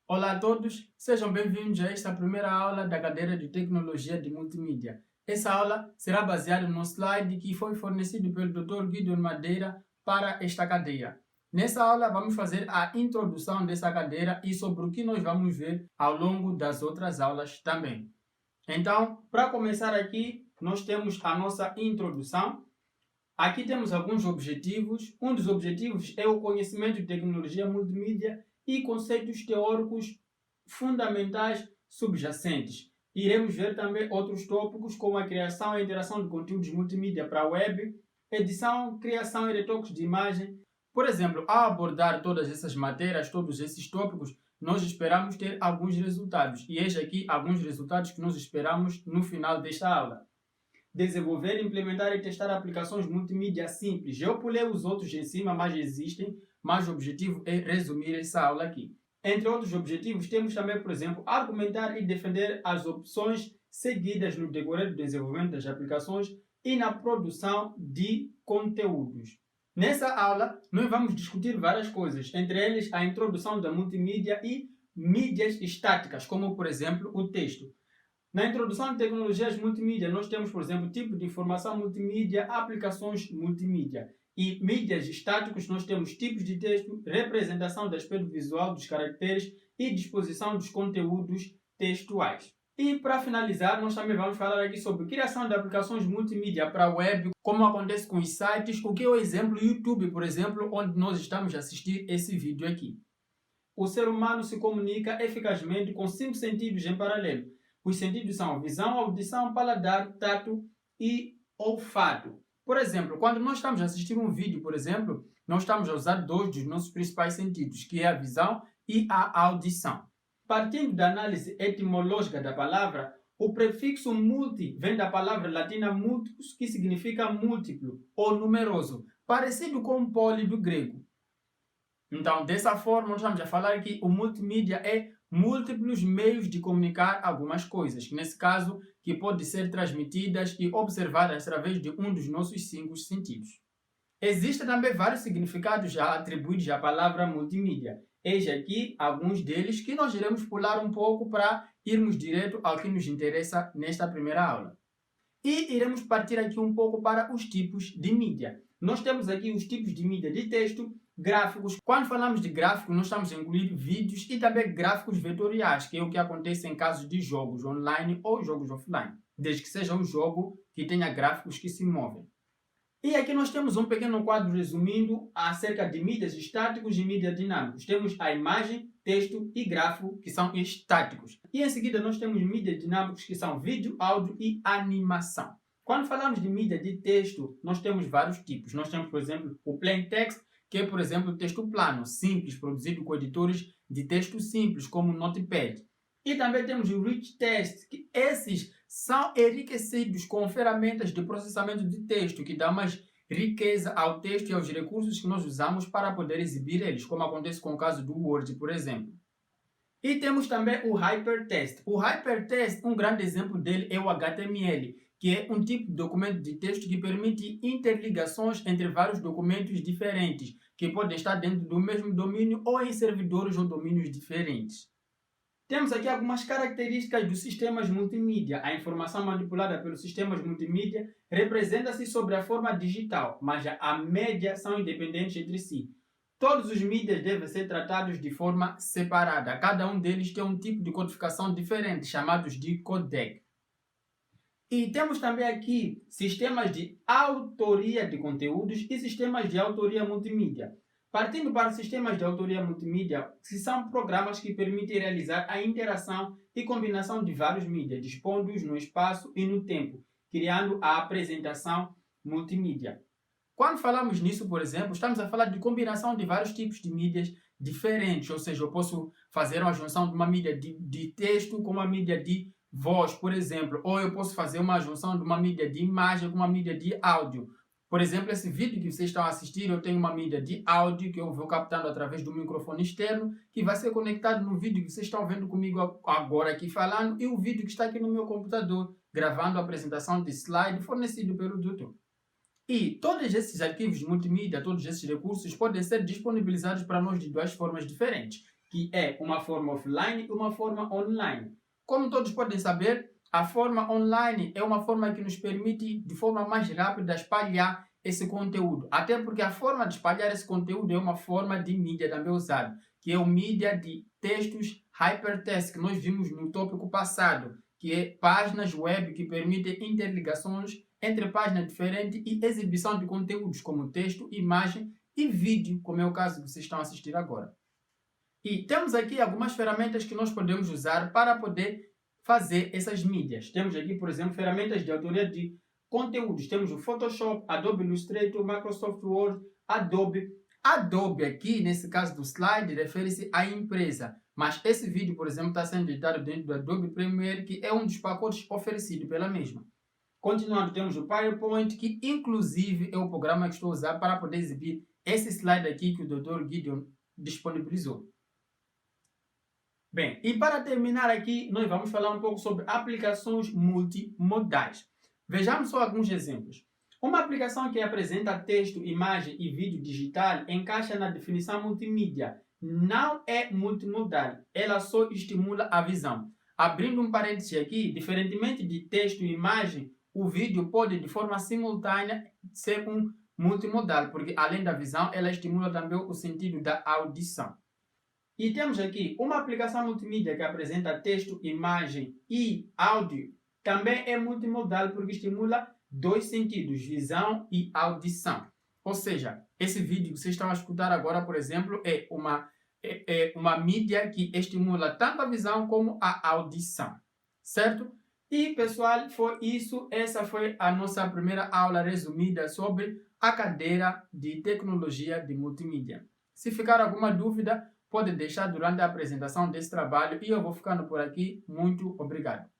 Olá a todos, sejam bem-vindos a esta primeira aula da cadeira de Tecnologia de Multimídia. Essa aula será baseada no slide que foi fornecido pelo Dr. Gideon Madeira para esta cadeira. Nessa aula vamos fazer a introdução dessa cadeira e sobre o que nós vamos ver ao longo das outras aulas também. Então, para começar aqui, nós temos a nossa introdução. Aqui temos alguns objetivos. Um dos objetivos é o conhecimento de tecnologia multimídia e conceitos teóricos fundamentais subjacentes. Iremos ver também outros tópicos como a criação e interação de conteúdos multimídia para a web, edição, criação e retoques de imagem. Por exemplo, ao abordar todas essas matérias, todos esses tópicos, nós esperamos ter alguns resultados. E eis aqui alguns resultados que nós esperamos no final desta aula. Desenvolver, implementar e testar aplicações multimídia simples. Eu pulei os outros em cima, mas existem, mas o objetivo é resumir essa aula aqui. Entre outros objetivos, temos também, por exemplo, argumentar e defender as opções seguidas no decorrer do desenvolvimento das aplicações e na produção de conteúdos. Nessa aula, nós vamos discutir várias coisas, entre elas a introdução da multimídia e mídias estáticas, como, por exemplo, o texto. Na introdução de tecnologias multimídia, nós temos, por exemplo, tipo de informação multimídia, aplicações multimídia. E mídias estáticos, nós temos tipos de texto, representação do aspecto visual dos caracteres e disposição dos conteúdos textuais. E para finalizar, nós também vamos falar aqui sobre criação de aplicações multimídia para a web, como acontece com os sites, o que é o exemplo YouTube, por exemplo, onde nós estamos a assistir esse vídeo aqui. O ser humano se comunica eficazmente com 5 sentidos em paralelo. Os sentidos são visão, audição, paladar, tato e olfato. Por exemplo, quando nós estamos a assistir um vídeo, por exemplo, nós estamos a usar 2 dos nossos principais sentidos, que é a visão e a audição. Partindo da análise etimológica da palavra, o prefixo multi vem da palavra latina multipus, que significa múltiplo ou numeroso, parecido com o poli do grego. Então, dessa forma, nós estamos a falar que o multimídia é múltiplos meios de comunicar algumas coisas, que nesse caso, que podem ser transmitidas e observadas através de um dos nossos 5 sentidos. Existem também vários significados já atribuídos à palavra multimídia. Eis aqui alguns deles que nós iremos pular um pouco para irmos direto ao que nos interessa nesta primeira aula. E iremos partir aqui um pouco para os tipos de mídia. Nós temos aqui os tipos de mídia de texto, gráficos. Quando falamos de gráfico, nós estamos a incluir vídeos e também gráficos vetoriais, que é o que acontece em casos de jogos online ou jogos offline, desde que seja um jogo que tenha gráficos que se movem. E aqui nós temos um pequeno quadro resumindo acerca de mídias estáticos e mídias dinâmicos. Temos a imagem, texto e gráfico, que são estáticos. E em seguida nós temos mídias dinâmicos, que são vídeo, áudio e animação. Quando falamos de mídia de texto, nós temos vários tipos. Nós temos, por exemplo, o plain text, que é, por exemplo, o texto plano, simples, produzido com editores de texto simples, como o Notepad. E também temos o rich text, que esses são enriquecidos com ferramentas de processamento de texto, que dá mais riqueza ao texto e aos recursos que nós usamos para poder exibir eles, como acontece com o caso do Word, por exemplo. E temos também o hypertext. O hypertext, um grande exemplo dele é o HTML, que é um tipo de documento de texto que permite interligações entre vários documentos diferentes, que podem estar dentro do mesmo domínio ou em servidores ou domínios diferentes. Temos aqui algumas características dos sistemas multimídia. A informação manipulada pelos sistemas multimídia representa-se sobre a forma digital, mas a média são independentes entre si. Todos os mídias devem ser tratados de forma separada. Cada um deles tem um tipo de codificação diferente, chamados de codec. E temos também aqui sistemas de autoria de conteúdos e sistemas de autoria multimídia. Partindo para sistemas de autoria multimídia, que são programas que permitem realizar a interação e combinação de vários mídias, dispondo-os no espaço e no tempo, criando a apresentação multimídia. Quando falamos nisso, por exemplo, estamos a falar de combinação de vários tipos de mídias diferentes, ou seja, eu posso fazer uma junção de uma mídia de texto com uma mídia de voz, por exemplo, ou eu posso fazer uma junção de uma mídia de imagem com uma mídia de áudio. Por exemplo, esse vídeo que vocês estão a assistir, eu tenho uma mídia de áudio que eu vou captando através do microfone externo, que vai ser conectado no vídeo que vocês estão vendo comigo agora aqui falando, e o vídeo que está aqui no meu computador, gravando a apresentação de slide fornecido pelo Duto. E todos esses arquivos multimídia, todos esses recursos podem ser disponibilizados para nós de 2 formas diferentes, que é uma forma offline e uma forma online. Como todos podem saber, a forma online é uma forma que nos permite, de forma mais rápida, espalhar esse conteúdo. Até porque a forma de espalhar esse conteúdo é uma forma de mídia também usada, que é o mídia de textos hypertext, que nós vimos no tópico passado, que é páginas web que permitem interligações entre páginas diferentes e exibição de conteúdos como texto, imagem e vídeo, como é o caso que vocês estão a assistir agora. E temos aqui algumas ferramentas que nós podemos usar para poder fazer essas mídias. Temos aqui, por exemplo, ferramentas de autoria de conteúdos. Temos o Photoshop, Adobe Illustrator, Microsoft Word, Adobe. Adobe aqui, nesse caso do slide, refere-se à empresa. Mas esse vídeo, por exemplo, está sendo editado dentro do Adobe Premiere, que é um dos pacotes oferecido pela mesma. Continuando, temos o PowerPoint, que inclusive é o programa que estou a usar para poder exibir esse slide aqui que o Dr. Gideon disponibilizou. Bem, e para terminar aqui, nós vamos falar um pouco sobre aplicações multimodais. Vejamos só alguns exemplos. Uma aplicação que apresenta texto, imagem e vídeo digital encaixa na definição multimídia. Não é multimodal, ela só estimula a visão. Abrindo um parêntese aqui, diferentemente de texto e imagem, o vídeo pode de forma simultânea ser um multimodal, porque além da visão, ela estimula também o sentido da audição. E temos aqui uma aplicação multimídia que apresenta texto, imagem e áudio. Também é multimodal porque estimula dois sentidos, visão e audição. Ou seja, esse vídeo que vocês estão a escutar agora, por exemplo, é uma mídia que estimula tanto a visão como a audição. Certo? E, pessoal, foi isso. Essa foi a nossa primeira aula resumida sobre a cadeira de tecnologia de multimídia. Se ficar alguma dúvida, pode deixar durante a apresentação desse trabalho e eu vou ficando por aqui. Muito obrigado.